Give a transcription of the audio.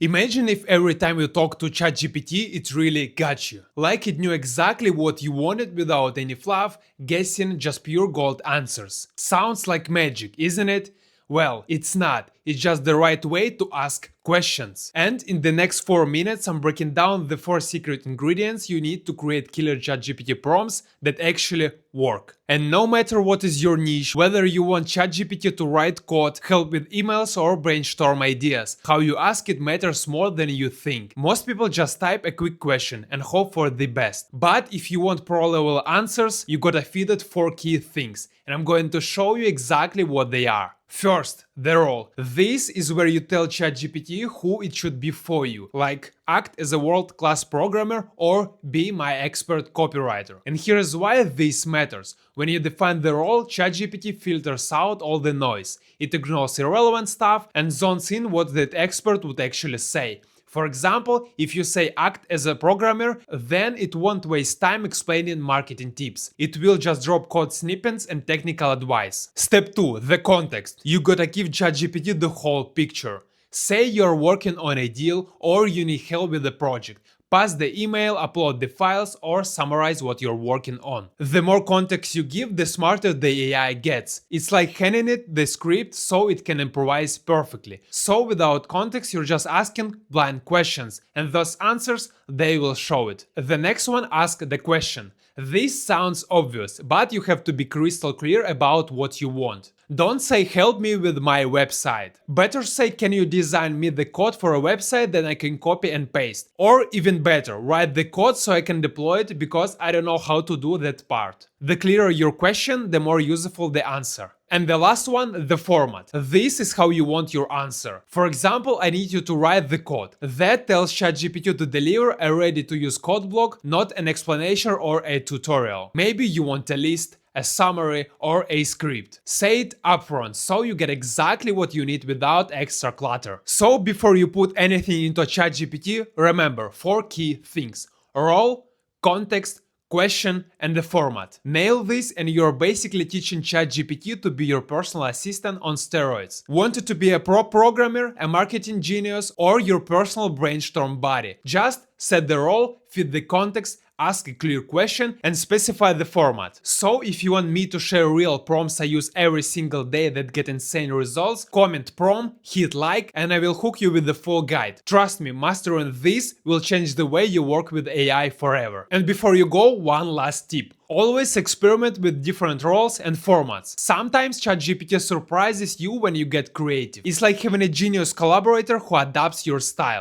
Imagine if every time you talk to ChatGPT, it really got you. Like it knew exactly what you wanted without any fluff, guessing, just pure gold answers. Sounds like magic, isn't it? Well, it's not. It's just the right way to ask questions. And in the next 4 minutes, I'm breaking down the 4 secret ingredients you need to create killer ChatGPT prompts that actually work. And no matter what is your niche, whether you want ChatGPT to write code, help with emails, or brainstorm ideas, how you ask it matters more than you think. Most people just type a quick question and hope for the best. But if you want pro-level answers, you gotta feed it 4 key things. And I'm going to show you exactly what they are. First, the role. This is where you tell ChatGPT who it should be for you, like act as a world-class programmer or be my expert copywriter. And here's why this matters. When you define the role, ChatGPT filters out all the noise. It ignores irrelevant stuff and zones in what that expert would actually say. For example, if you say act as a programmer, then it won't waste time explaining marketing tips. It will just drop code snippets and technical advice. Step 2. The context. You gotta give ChatGPT the whole picture. Say you're working on a deal or you need help with the project. Pass the email, upload the files, or summarize what you're working on. The more context you give, the smarter the AI gets. It's like handing it the script so it can improvise perfectly. So without context, you're just asking blind questions, and those answers, they will show it. The next one, ask the question. This sounds obvious, but you have to be crystal clear about what you want. Don't say help me with my website. Better say can you design me the code for a website that I can copy and paste. Or even better, write the code so I can deploy it because I don't know how to do that part. The clearer your question, the more useful the answer. And the last one, the format. This is how you want your answer. For example, I need you to write the code. That tells ChatGPT to deliver a ready-to-use code block, not an explanation or a tutorial. Maybe you want a list, a summary, or a script. Say it upfront so you get exactly what you need without extra clutter. So before you put anything into ChatGPT, remember 4 key things: role, context, question, and the format. Nail this and you're basically teaching ChatGPT to be your personal assistant on steroids. Want it to be a pro programmer, a marketing genius, or your personal brainstorm buddy? Just set the role, fit the context, ask a clear question, and specify the format. So if you want me to share real prompts I use every single day that get insane results, comment prompt, hit like, and I will hook you with the full guide. Trust me, mastering this will change the way you work with AI forever. And before you go, one last tip. Always experiment with different roles and formats. Sometimes ChatGPT surprises you when you get creative. It's like having a genius collaborator who adapts your style.